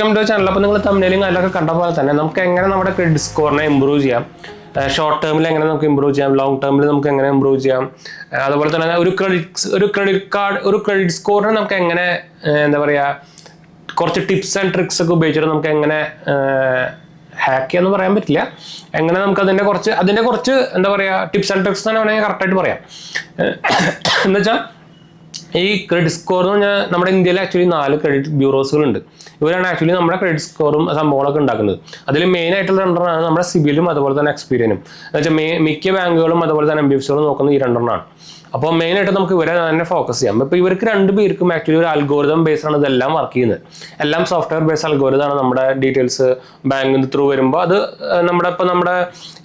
നമ്മുടെ ചാനൽ അപ്പോൾ നിങ്ങൾ തമ്മിലും അതിലൊക്കെ കണ്ട പോലെ തന്നെ നമുക്ക് എങ്ങനെ നമ്മുടെ ക്രെഡിറ്റ് സ്കോറിനെ ഇമ്പ്രൂവ് ചെയ്യാം, ഷോർട്ട് ടേമിൽ എങ്ങനെ നമുക്ക് ഇമ്പ്രൂവ് ചെയ്യാം, ലോങ് ടേമിൽ നമുക്ക് എങ്ങനെ ഇമ്പ്രൂവ് ചെയ്യാം, അതുപോലെ തന്നെ ഒരു ക്രെഡിറ്റ് സ്കോറിനെ നമുക്ക് എങ്ങനെ എന്താ പറയുക കുറച്ച് ടിപ്സ് ആൻഡ് ട്രിക്സ് ഒക്കെ ഉപയോഗിച്ചിട്ട് നമുക്ക് എങ്ങനെ ഹാക്ക് ചെയ്യാന്ന് പറയാൻ പറ്റില്ല, എങ്ങനെ നമുക്ക് അതിന്റെ കുറച്ച് എന്താ പറയുക ടിപ്സ് ആൻഡ് ട്രിക്സ് തന്നെ വേണമെങ്കിൽ കറക്റ്റായിട്ട് പറയാം. എന്ന് വെച്ചാൽ ഈ ക്രെഡിറ്റ് സ്കോർ എന്ന് പറഞ്ഞാൽ നമ്മുടെ ഇന്ത്യയിൽ ആക്ച്വലി 4 ക്രെഡിറ്റ് ബ്യൂറോസുകളുണ്ട്. ഇവരാണ് ആക്ച്വലി നമ്മുടെ ക്രെഡിറ്റ് സ്കോറും സംഭവങ്ങളൊക്കെ ഉണ്ടാക്കുന്നത്. അതിൽ മെയിൻ ആയിട്ടുള്ള രണ്ടെണ്ണമാണ് നമ്മുടെ സിബിലും അതുപോലെ തന്നെ എക്സ്പീരിയനും. എന്ന് വെച്ചാൽ മിക്ക ബാങ്കുകളും അതുപോലെ തന്നെ NBFCകളും നോക്കുന്നത് ഈ രണ്ടെണ്ണമാണ്. അപ്പോൾ മെയിനായിട്ട് നമുക്ക് ഇവരെ തന്നെ ഫോക്കസ് ചെയ്യാം. ഇപ്പോൾ ഇവർക്ക് 2 പേർക്കും ആക്ച്വലി ഒരു അൽഗോരിതം ബേസ് ആണ് ഇതെല്ലാം വർക്ക് ചെയ്യുന്നത്. എല്ലാം സോഫ്റ്റ്വെയർ ബേസ് അൽഗോരിതമാണ്. നമ്മുടെ ഡീറ്റെയിൽസ് ബാങ്കിന് ത്രൂ വരുമ്പോൾ അത് നമ്മുടെ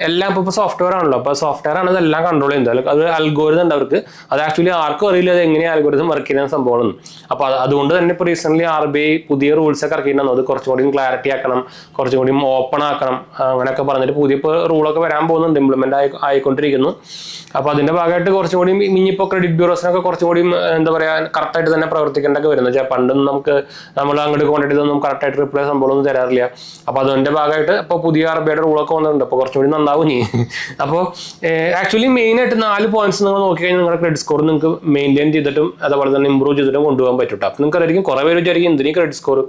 എല്ലാം ഇപ്പോൾ സോഫ്റ്റ്വെയർ ആണല്ലോ. അപ്പോൾ സോഫ്റ്റ്വെയർ ആണ് ഇതെല്ലാം കൺട്രോൾ ചെയ്യുന്നത്. അത് അൽഗോരിതം ഉണ്ട് അവർക്ക്. അത് ആക്ച്വലി ആർക്കും അറിയില്ല അത് എങ്ങനെയാണ് അൽഗോരിതം വർക്ക് ചെയ്യുന്ന സംഭവമാണ്. അപ്പോൾ അതുകൊണ്ട് തന്നെ ഇപ്പോൾ റീസെൻ്റ്ലി RBI പുതിയ റൂൾസ് ഒക്കെ ഇറക്കിയിട്ടുണ്ടോ, അത് കുറച്ചും കൂടി ക്ലാരിറ്റി ആക്കണം, കുറച്ചും കൂടി ഓപ്പൺ ആക്കണം, അങ്ങനെയൊക്കെ പറഞ്ഞിട്ട് പുതിയ റൂളൊക്കെ വരാൻ പോകുന്നുണ്ട്, ഇംപ്ലിമെന്റ് ആയിക്കൊണ്ടിരിക്കുന്നു. അപ്പോൾ അതിന്റെ ഭാഗമായിട്ട് കുറച്ചും കൂടി ഇനിയിപ്പോൾ ക്രെഡിറ്റ് ബ്യൂറോസിനൊക്കെ കുറച്ചും കൂടി എന്താ പറയുക കറക്റ്റായിട്ട് തന്നെ പ്രവർത്തിക്കേണ്ടൊക്കെ വരുന്നത്. പണ്ടൊന്നും നമ്മൾ അങ്ങോട്ട് കോൺടാക്ട് ചെയ്തൊന്നും കറക്റ്റായിട്ട് റിപ്ലൈ സംഭവമൊന്നും തരാറില്ല. അപ്പോൾ അതിന്റെ ഭാഗമായിട്ട് ഇപ്പോൾ പുതിയ RBIയുടെ റൂളൊക്കെ വന്നിട്ടുണ്ട്. അപ്പോൾ കുറച്ചും കൂടി നന്നാവും ഇനി. അപ്പോൾ ആക്ച്വലി മെയിനായിട്ട് 4 പോയിന്റ്സ് നിങ്ങൾ നോക്കിക്കഴിഞ്ഞാൽ നിങ്ങളുടെ ക്രെഡിറ്റ് സ്കോർ നിങ്ങൾക്ക് മെയിൻറ്റെയിൻ ചെയ്തിട്ടും അതുപോലെ തന്നെ ഇമ്പ്രൂവ് ചെയ്തിട്ടും കൊണ്ടുപോകാൻ പറ്റും. അപ്പോൾ നിങ്ങൾക്ക് അറിയാം കുറേ പേര് വിചാരിക്കും എന്തിനീ ക്രെഡിറ്റ് സ്കോർ,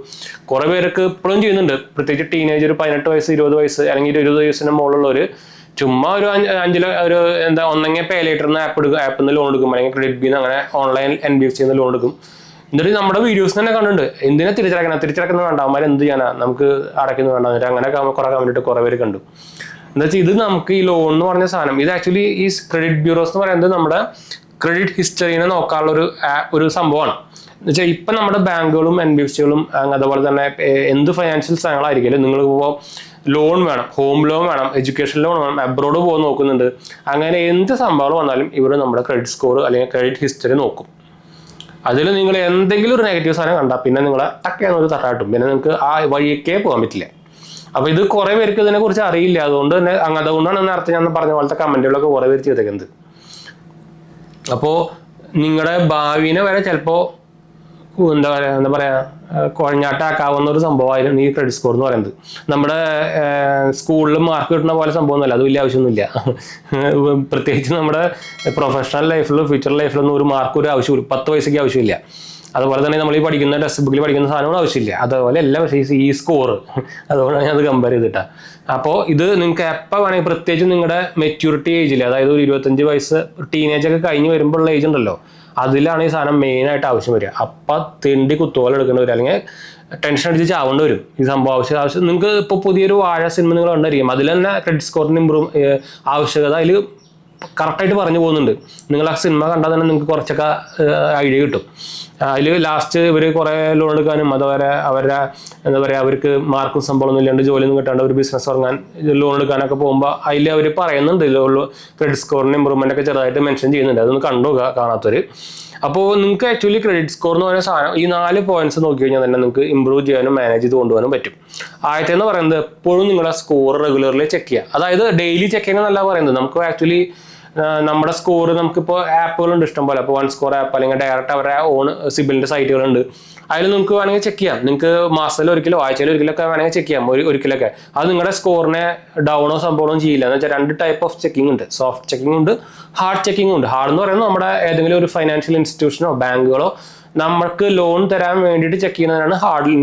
കുറേ പേർക്ക് ഇപ്പോഴും ചെയ്യുന്നുണ്ട്. പ്രത്യേകിച്ച് ടീനേജർ 18 വയസ്സ് 20 വയസ്സ് അല്ലെങ്കിൽ 20 വയസ്സിന് മുകളിലുള്ളവർ ചുമ്മാ ഒരു 1 പേ ലേറ്ററിന് ആപ്പിൽ നിന്ന് ലോൺ എടുക്കും, അല്ലെങ്കിൽ ക്രെഡിറ്റ് ബിന്ന് അങ്ങനെ ഓൺലൈൻ NBFC ലോൺ എടുക്കും. എന്നിട്ട് നമ്മുടെ വീഡിയോസ് തന്നെ കണ്ടിട്ടുണ്ട്. എന്തിനാ തിരിച്ചടക്കുന്നത് വേണ്ട, അവന്മാർ എന്ത് ചെയ്യാനാ, നമുക്ക് അടയ്ക്കുന്നത് വേണ്ട, എന്നിട്ട് അങ്ങനെ കുറേ കണ്ടിട്ട് കുറേ പേര് കണ്ടു. എന്താ വെച്ചാൽ ഇത് നമുക്ക് ഈ ലോൺ എന്ന് പറഞ്ഞ സാധനം ഇത് ആക്ച്വലി ഈ ക്രെഡിറ്റ് ബ്യൂറോസ് എന്ന് പറയുന്നത് നമ്മുടെ ക്രെഡിറ്റ് ഹിസ്റ്ററിനെ നോക്കാനുള്ള ഒരു സംഭവമാണ്. എന്ന് വെച്ചാൽ ഇപ്പം നമ്മുടെ ബാങ്കുകളും NBFCകളും അതുപോലെ തന്നെ എന്ത് ഫൈനാൻഷ്യൽ സാധനങ്ങളായിരിക്കും, നിങ്ങളിപ്പോൾ ലോൺ വേണം, ഹോം ലോൺ വേണം, എഡ്യൂക്കേഷൻ ലോൺ വേണം, അബ്രോഡ് പോകാൻ നോക്കുന്നുണ്ട്, അങ്ങനെ എന്ത് സംഭവങ്ങൾ വന്നാലും ഇവർ നമ്മുടെ ക്രെഡിറ്റ് സ്കോർ അല്ലെങ്കിൽ ക്രെഡിറ്റ് ഹിസ്റ്ററി നോക്കും. അതിൽ നിങ്ങൾ എന്തെങ്കിലും ഒരു നെഗറ്റീവ് സാധനം കണ്ടാൽ പിന്നെ നിങ്ങളെ ടക്കാന്നൊരു തട്ടാട്ടും, പിന്നെ നിങ്ങൾക്ക് ആ വഴിക്കേ പോകാൻ പറ്റില്ല. അപ്പോൾ ഇത് കുറേ പേർക്ക് ഇതിനെക്കുറിച്ച് അറിയില്ല. അതുകൊണ്ടാണ് നേരത്തെ ഞാൻ പറഞ്ഞ പോലത്തെ കമൻറ്റുകളൊക്കെ കുറേ പേര് ചെയ്തേക്കുന്നത്. അപ്പോൾ നിങ്ങളുടെ ഭാവിനെ വരെ ചിലപ്പോൾ എന്താ പറയുക കുഴഞ്ഞാട്ടാക്കാവുന്ന ഒരു സംഭവമായിരുന്നു ഈ ക്രെഡിറ്റ് സ്കോർ എന്ന് പറയുന്നത്. നമ്മുടെ സ്കൂളിൽ മാർക്ക് കിട്ടുന്ന പോലെ സംഭവമൊന്നുമല്ല, അത് വലിയ ആവശ്യമൊന്നുമില്ല. പ്രത്യേകിച്ച് നമ്മുടെ പ്രൊഫഷണൽ ലൈഫിലും ഫ്യൂച്ചർ ലൈഫിലൊന്നും ഒരു മാർക്ക് ഒരു ആവശ്യമില്ല, 10 വയസ്സേക്ക് ആവശ്യമില്ല. അതുപോലെ തന്നെ നമ്മൾ ഈ പഠിക്കുന്ന ടെക്സ്റ്റ് ബുക്കിൽ പഠിക്കുന്ന സാധനങ്ങളും ആവശ്യമില്ല. അതുപോലെ എല്ലാ പക്ഷേ ഈ സ്കോർ, അതുകൊണ്ടാണ് ഞാൻ അത് കമ്പയർ ചെയ്തിട്ടാണ്. അപ്പോൾ ഇത് നിങ്ങൾക്ക് എപ്പോൾ വേണമെങ്കിൽ, പ്രത്യേകിച്ച് നിങ്ങളുടെ മെച്യൂരിറ്റി ഏജിൽ, അതായത് ഒരു 25 വയസ്സ് ടീനേജൊക്കെ കഴിഞ്ഞ് വരുമ്പോഴുള്ള ഏജ് ഉണ്ടല്ലോ, അതിലാണ് ഈ സാധനം മെയിനായിട്ട് ആവശ്യം വരിക. അപ്പം തിണ്ടി കുത്തുപോലെ എടുക്കേണ്ടി വരും, അല്ലെങ്കിൽ ടെൻഷൻ അടിച്ച് ചാവേണ്ടി വരും. ഈ സംഭവം ആവശ്യം നിങ്ങൾക്ക് ഇപ്പോൾ പുതിയൊരു വാഴ സിനിമ നിങ്ങൾ കണ്ടിരിക്കും, അതിൽ തന്നെ ക്രെഡിറ്റ് സ്കോറിന് ആവശ്യകത അതിൽ കറക്റ്റായിട്ട് പറഞ്ഞു പോകുന്നുണ്ട്. നിങ്ങൾ ആ സിനിമ കണ്ടാൽ തന്നെ നിങ്ങൾക്ക് കുറച്ചൊക്കെ ഐഡിയ കിട്ടും. അതിൽ ലാസ്റ്റ് ഇവർ കുറേ ലോൺ എടുക്കാനും അതുപോലെ അവരുടെ എന്താ പറയുക അവർക്ക് മാർക്കും സംഭവമൊന്നും ഇല്ലാണ്ട് ജോലിയൊന്നും കിട്ടാണ്ട് ഒരു ബിസിനസ് തുടങ്ങാൻ ലോൺ എടുക്കാനൊക്കെ പോകുമ്പോൾ അതിൽ അവർ പറയുന്നുണ്ട് ക്രെഡിറ്റ് സ്കോറിന് ഇമ്പ്രൂവ്മെൻ്റ് ഒക്കെ ചെറുതായിട്ട് മെൻഷൻ ചെയ്യുന്നുണ്ട്. അതൊന്ന് കണ്ടു കാണാത്തവർ. അപ്പോൾ നിങ്ങൾക്ക് ആക്ച്വലി ക്രെഡിറ്റ് സ്കോർ എന്ന് പറയുന്ന സാധനം ഈ 4 പോയിന്റ്സ് നോക്കി കഴിഞ്ഞാൽ തന്നെ നിങ്ങൾക്ക് ഇമ്പ്രൂവ് ചെയ്യാനും മാനേജ് ചെയ്ത് കൊണ്ടുപോകാനും പറ്റും. ആദ്യത്തെ എന്ന് പറയുന്നത് എപ്പോഴും നിങ്ങളുടെ സ്കോർ റെഗുലർലി ചെക്ക് ചെയ്യുക. അതായത് ഡെയിലി ചെക്ക് ചെയ്യുന്നതല്ല പറയുന്നത്. നമുക്ക് ആക്ച്വലി നമ്മുടെ സ്കോർ നമുക്കിപ്പോൾ ആപ്പുകളുണ്ട് ഇഷ്ടം പോലെ. അപ്പോൾ 1 സ്കോർ ആപ്പ് അല്ലെങ്കിൽ ഡയറക്റ്റ് അവരുടെ ഓൺ സിബിലിൻ്റെ സൈറ്റുകളുണ്ട്. അതിൽ നിങ്ങൾക്ക് വേണമെങ്കിൽ ചെക്ക് ചെയ്യാം. നിങ്ങൾക്ക് മാസത്തിൽ ഒരിക്കലോ ആഴ്ചയിൽ ഒരിക്കലൊക്കെ വേണമെങ്കിൽ ചെക്ക് ചെയ്യാം. ഒരിക്കലൊക്കെ അത് നിങ്ങളുടെ സ്കോറിനെ ഡൗണോ സംഭവമോ ചെയ്യില്ല. എന്ന് വെച്ചാൽ 2 ടൈപ്പ് ഓഫ് ചെക്കിംഗ് ഉണ്ട്. സോഫ്റ്റ് ചെക്കിംഗ് ഉണ്ട്, ഹാർഡ് ചെക്കിംഗ് ഉണ്ട്. ഹാർഡ് എന്ന് പറയുന്നത് നമ്മുടെ ഏതെങ്കിലും ഒരു ഫൈനാൻഷ്യൽ ഇൻസ്റ്റിറ്റ്യൂഷനോ ബാങ്കുകളോ നമുക്ക് ലോൺ തരാൻ വേണ്ടിയിട്ട് ചെക്ക് ചെയ്യുന്നതിനാണ് ഹാർഡ്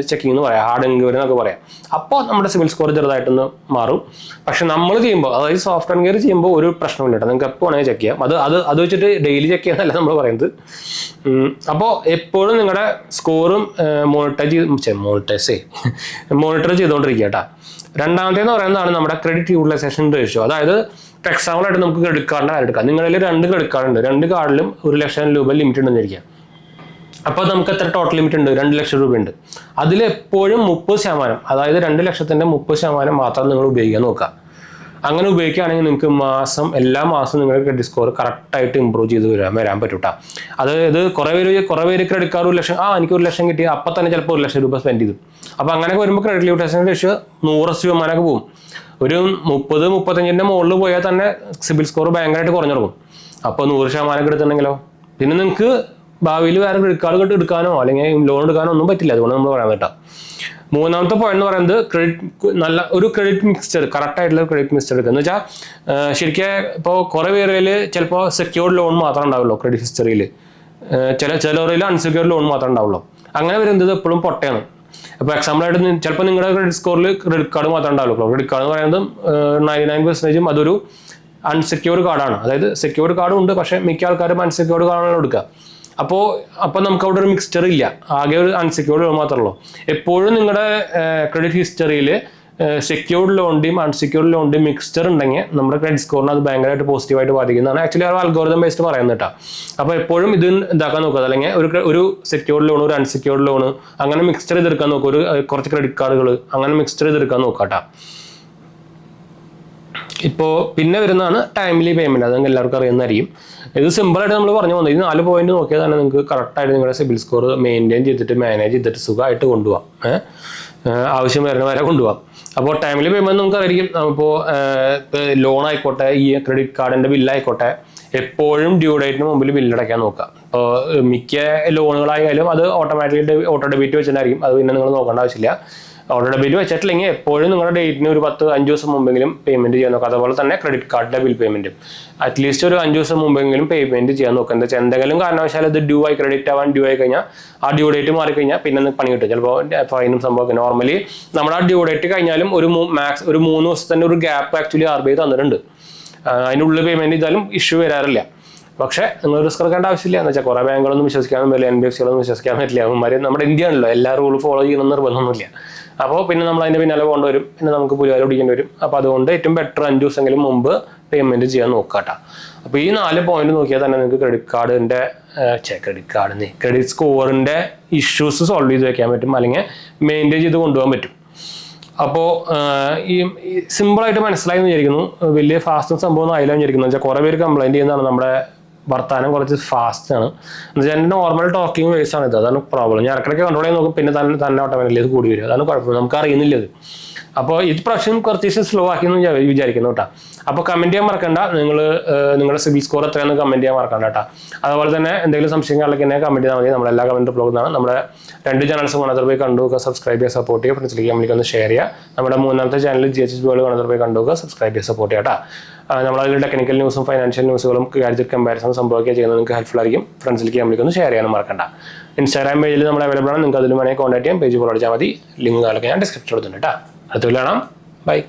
ചെക്കിംഗ് എന്ന് പറയാം, ഹാർഡ് എൻക്വയറി എന്നൊക്കെ പറയാം. അപ്പോൾ നമ്മുടെ സിവിൽ സ്കോർ ചെറുതായിട്ടൊന്ന് മാറും. പക്ഷെ നമ്മൾ ചെയ്യുമ്പോൾ, അതായത് സോഫ്റ്റ് എൻക്വയറി ചെയ്യുമ്പോൾ ഒരു പ്രശ്നമില്ല കേട്ടോ, നിങ്ങൾക്ക് എപ്പോൾ വേണമെങ്കിൽ ചെക്ക് ചെയ്യാം. അത് വെച്ചിട്ട് ഡെയിലി ചെക്ക് ചെയ്യാനല്ല നമ്മൾ പറയുന്നത്. അപ്പോൾ എപ്പോഴും നിങ്ങളുടെ സ്കോറും മോണിറ്റർ ചെയ്തുകൊണ്ടിരിക്കുക കേട്ടോ. രണ്ടാമത്തേന്ന് പറയുന്നതാണ് നമ്മുടെ ക്രെഡിറ്റ് യൂട്ടിലൈസേഷൻ റേഷ്യോ. അതായത് എക്സാമ്പിളായിട്ട് നമുക്ക് ക്രെഡിറ്റ് കാർഡിൻ്റെ കാര്യം എടുക്കാം. നിങ്ങളിൽ 2 ക്രെഡിറ്റ് കാർഡ് ഉണ്ട്, 2 കാർഡിലും 1 ലക്ഷം രൂപ ലിമിറ്റ് ഉണ്ടെന്നിരിക്കുക. അപ്പോൾ നമുക്ക് എത്ര ടോട്ടൽ ലിമിറ്റ് ഉണ്ട്? 2 ലക്ഷം രൂപയുണ്ട്. അതിലെപ്പോഴും 30%, അതായത് 2 ലക്ഷത്തിൻ്റെ 30% മാത്രം നിങ്ങൾ ഉപയോഗിക്കാൻ നോക്കുക. അങ്ങനെ ഉപയോഗിക്കുകയാണെങ്കിൽ നിങ്ങൾക്ക് എല്ലാ മാസവും നിങ്ങളുടെ ക്രെഡിറ്റ് സ്കോർ കറക്റ്റായിട്ട് ഇമ്പ്രൂവ് ചെയ്ത് വരാൻ പറ്റൂട്ടാ. അതായത് കുറേ പേര് ക്രെഡിറ്റ് കാർഡ് 1 ലക്ഷം എനിക്ക് 1 ലക്ഷം കിട്ടി, അപ്പം തന്നെ ചിലപ്പോൾ 1 ലക്ഷം രൂപ സ്പെൻഡ് ചെയ്തു. അപ്പോൾ അങ്ങനെയൊക്കെ വരുമ്പോൾ ക്രെഡിറ്റ് യൂട്ടിലൈസേഷൻ റേഷ്യോ 100% പോകും. ഒരു 30-35ൻ്റെ മുകളിൽ പോയാൽ തന്നെ സിബിൽ സ്കോർ ഭയങ്കരമായിട്ട് കുറഞ്ഞിറങ്ങും. അപ്പോൾ 100% എടുത്തിട്ടുണ്ടെങ്കിലോ പിന്നെ നിങ്ങൾക്ക് ഭാവിയിൽ വേറെ ക്രെഡിറ്റ് കാർഡ് എടുക്കാനോ അല്ലെങ്കിൽ ലോൺ എടുക്കാനോ ഒന്നും പറ്റില്ല. അതുകൊണ്ട് നമ്മൾ പറയാൻ കേട്ടോ. മൂന്നാമത്തെ പോയിന്റ് എന്ന് പറയുന്നത് നല്ല ഒരു ക്രെഡിറ്റ് മിക്സ്ചർ, കറക്റ്റ് ആയിട്ടുള്ള ക്രെഡിറ്റ് മിക്സ്ചർ എടുക്കുക എന്ന് വെച്ചാൽ ശരിക്കും ഇപ്പോൾ കുറേ പേരിൽ ചിലപ്പോൾ സെക്യൂർഡ് ലോൺ മാത്രമേ ഉണ്ടാവുള്ളൂ ക്രെഡിറ്റ് ഹിസ്റ്ററിയിൽ, ചിലവരിൽ അൺസെക്യൂർഡ് ലോൺ മാത്രമേ ഉണ്ടാവുള്ളൂ. അങ്ങനെ വരുന്നത് എപ്പോഴും പൊട്ടയാണ്. അപ്പോൾ എക്സാമ്പിളായിട്ട് ചിലപ്പോൾ നിങ്ങളുടെ ക്രെഡിറ്റ് സ്കോറിൽ ക്രെഡിറ്റ് കാർഡ് മാത്രമേ ഉണ്ടാവുള്ളൂ. ക്രെഡിറ്റ് കാർഡ് എന്ന് പറയുന്നത് 99% അതൊരു അൺസെക്യൂർഡ് കാർഡാണ്. അതായത് സെക്യൂർഡ് കാർഡും ഉണ്ട്, പക്ഷേ മിക്ക ആൾക്കാരും അൺസെക്യൂർഡ് കാർഡാണ് എടുക്കുക. അപ്പോൾ നമുക്ക് അവിടെ ഒരു മിക്സ്ചർ ഇല്ല, ആകെ ഒരു അൺസെക്യൂർഡ് ലോൺ മാത്രമേ ഉള്ളൂ. എപ്പോഴും നിങ്ങളുടെ ക്രെഡിറ്റ് ഹിസ്റ്ററിയിൽ സെക്യൂർഡ് ലോണിൻ്റെയും അൺസെക്യൂർഡ് ലോണിൻ്റെയും മിക്സ്ചർ ഉണ്ടെങ്കിൽ നമ്മുടെ ക്രെഡിറ്റ് സ്കോറിനെ അത് ഭയങ്കരമായിട്ട് പോസിറ്റീവായിട്ട് ബാധിക്കുന്നതാണ്. ആക്ച്വലി ആ അൽഗോരിതം ബേസ്ഡ് പറയുന്നത് കേട്ടോ. അപ്പോൾ എപ്പോഴും ഇത് ഇതാക്കാൻ നോക്കുക, അല്ലെങ്കിൽ ഒരു സെക്യൂർഡ് ലോൺ, ഒരു അൺസെക്യൂർഡ് ലോൺ അങ്ങനെ മിക്സ്ചർ ചെയ്തെടുക്കാൻ നോക്കുക. കുറച്ച് ക്രെഡിറ്റ് കാർഡുകൾ അങ്ങനെ മിക്സ്ചർ ചെയ്തെടുക്കാൻ നോക്കുക കേട്ടോ. ഇപ്പോൾ പിന്നെ വരുന്നതാണ് ടൈംലി പേയ്മെൻറ്റ്. അത് എല്ലാവർക്കും അറിയുന്നതായിരിക്കും. ഇത് സിമ്പിളായിട്ട് നമ്മൾ പറഞ്ഞു പോകുന്നത്. ഈ 4 പോയിന്റ് നോക്കിയാൽ തന്നെ നിങ്ങൾക്ക് കറക്റ്റായിട്ട് നിങ്ങളുടെ സിബിൽ സ്കോർ മെയിൻറ്റെയിൻ ചെയ്തിട്ട് മാനേജ് ചെയ്തിട്ട് സുഖമായിട്ട് കൊണ്ടുപോകാം, ആവശ്യം വരുന്ന വരെ കൊണ്ടുപോകാം. അപ്പോൾ ടൈംലി പേയ്മെൻറ്റ് നമുക്ക് അറിയാം. ഇപ്പോൾ ലോൺ ആയിക്കോട്ടെ, ഈ ക്രെഡിറ്റ് കാർഡിൻ്റെ ബില്ലായിക്കോട്ടെ, എപ്പോഴും ഡ്യൂ ഡേറ്റിന് മുമ്പിൽ ബില്ലടയ്ക്കാൻ നോക്കുക. ഇപ്പോൾ മിക്ക ലോണുകളായാലും അത് ഓട്ടോ ഡെബിറ്റ് വെച്ചിട്ടായിരിക്കും. അത് പിന്നെ നിങ്ങൾ നോക്കേണ്ട ആവശ്യമില്ല. ഓട്ടോ ഡെബിറ്റ് വെച്ചിട്ടില്ലെങ്കിൽ എപ്പോഴും നിങ്ങളുടെ ഡേറ്റിന് ഒരു 10-5 ദിവസം മുമ്പെങ്കിലും പേയ്മെൻറ്റ് ചെയ്യാൻ നോക്കുക. അതുപോലെ തന്നെ ക്രെഡിറ്റ് കാർഡിൻ്റെ ബിൽ പേയ്മെൻറ്റും അറ്റ്ലീസ്റ്റ് ഒരു 5 ദിവസം മുമ്പെങ്കിലും പേയ്മെൻറ്റ് ചെയ്യാൻ നോക്കുക. എന്താ വെച്ചാൽ എന്തെങ്കിലും കാരണവശാൽ ഇത് ക്രെഡിറ്റ് ആവാൻ ഡ്യൂ ആയി കഴിഞ്ഞാൽ, ആ ഡ്യൂ ഡേറ്റ് മാറിക്കഴിഞ്ഞാൽ പിന്നെ പണി കിട്ടും, ചിലപ്പോൾ ഫൈനും സംഭവമൊക്കെ. നോർമലി നമ്മുടെ ആ ഡ്യൂ ഡേറ്റ് കഴിഞ്ഞാലും ഒരു 3 ദിവസത്തിൻ്റെ ഒരു ഗ്യാപ്പ് ആക്ച്വലി RBI തന്നിട്ടുണ്ട്. അതിനുള്ളിൽ പേയ്മെൻറ്റ് ചെയ്താലും ഇഷ്യൂ വരാറില്ല. പക്ഷേ നിങ്ങൾ റിസ്ക് എടുക്കേണ്ട ആവശ്യമില്ല. എന്ന് വെച്ചാൽ കുറേ ബാങ്കുകളൊന്നും വിശ്വസിക്കാൻ പറ്റില്ല, NBFCകളൊന്നും വിശ്വസിക്കാൻ പറ്റില്ല. അവന്മാർ നമ്മുടെ ഇന്ത്യ ആണല്ലോ, എല്ലാ റൂൾ ഫോളോ ചെയ്യണമെന്ന് നിർബന്ധമൊന്നുമില്ല. അപ്പോൾ പിന്നെ നമ്മൾ അതിൻ്റെ പിന്നാലെ പോകേണ്ടി വരും, പിന്നെ നമുക്ക് പുലിവാല പിടിക്കേണ്ടി വരും. അപ്പോൾ അതുകൊണ്ട് ഏറ്റവും ബെറ്റർ 5 ദിവസമെങ്കിലും മുമ്പ് പേയ്മെൻറ്റ് ചെയ്യാൻ നോക്കാട്ടോ. അപ്പോൾ ഈ 4 പോയിന്റ് നോക്കിയാൽ തന്നെ നിങ്ങൾക്ക് ക്രെഡിറ്റ് സ്കോറിൻ്റെ ഇഷ്യൂസ് സോൾവ് ചെയ്ത് വെക്കാൻ പറ്റും, അല്ലെങ്കിൽ മെയിൻറ്റെയിൻ ചെയ്ത് കൊണ്ടുപോകാൻ പറ്റും. അപ്പോൾ ഈ സിമ്പിളായിട്ട് മനസ്സിലായി എന്ന് വിചാരിക്കുന്നു. വലിയ ഫാസ്റ്റ് സംഭവം ഒന്നും ആയില്ല വിചാരിക്കുന്നു. വെച്ചാൽ കുറേ പേര് കംപ്ലൈൻറ്റ് ചെയ്യുന്നതാണ് നമ്മുടെ വർത്താനം കുറച്ച് ഫാസ്റ്റ് ആണ്. എന്ന് വെച്ചാൽ എൻ്റെ നോർമൽ ടോക്കിംഗ് വേസ് ആണ് ഇത്. അതാണ് പ്രോബ്ലം. ഞാൻ ഇടയ്ക്കിടയ്ക്ക് കൺട്രോൾ ചെയ്ത് നോക്കും, പിന്നെ തന്നെ ഓട്ടോമാറ്റിക്കലി ഇത് കൂടി വരും. അതാണ് കുഴപ്പം, നമുക്ക് അറിയുന്നില്ല ഇത്. അപ്പോൾ ഇത് പ്രാവശ്യം കുറച്ച് സ്ലോ ആക്കി എന്ന് വിചാരിക്കുന്നു കേട്ടോ. അപ്പോൾ കമൻറ്റ് ചെയ്യാൻ മറക്കണ്ട. നിങ്ങളുടെ സിബിൽ സ്കോർ എത്രയാണെന്ന് കമൻറ്റ് ചെയ്യാൻ മറക്കണ്ട കേട്ടോ. അതുപോലെ തന്നെ എന്തെങ്കിലും സംശയങ്ങളിലേക്ക് എന്നെ കമൻറ്റ് ചെയ്താൽ മതി. നമ്മളെല്ലാ കമൻറ്റ് ബ്ലോഗാണ്. നമ്മുടെ 2 ചാനൽസ് കാണാതെ പോയി കണ്ടുപോകുക, സബ്സ്ക്രൈബ് ചെയ്യുക, സപ്പോർട്ട് ചെയ്യുക, ഫ്രണ്ട്സിലേക്ക് നമ്മൾക്ക് ഒന്ന് ഷെയർ ചെയ്യുക. നമ്മുടെ 3ാമത്തെ ചാനൽ GHS വേൾഡ് കാണാതെ പോയി കണ്ടുപോകുക, സബ്സ്ക്രൈബ് ചെയ്യുക, സപ്പോർട്ട് ചെയ്യുക കേട്ടോ. നമ്മളതിൽ ടെക്നിക്കൽ ന്യൂസും ഫൈനാൻഷ്യൽ ന്യൂസുകളും ഗാഡ്ജറ്റ് കമ്പാരിസൺ സംഭവിക്കുക ചെയ്യുന്നത് നിങ്ങൾക്ക് ഹെൽപ്ഫുൾ ആയിരിക്കും. ഫ്രണ്ട്സിലേക്ക് നമ്മൾക്ക് ഒന്ന് ഷെയർ ചെയ്യാനും മറക്കണ്ട. ഇൻസ്റ്റാഗ്രാം പേജിൽ നമ്മൾ അവൈലബിൾ ആണ്. നിങ്ങൾക്ക് അതിൽ വേണമെങ്കിൽ കോൺടാക്ട് ചെയ്യാം. പേജ് ഫോളോ അടിച്ചാൽ മതി. ലിങ്ക് കാലൊക്കെ ഞാൻ ഡിസ്ക്രിപ്ഷൻ കൊടുത്തിട്ടുണ്ട് കേട്ടോ. അടുത്ത കാണാം. ബൈ.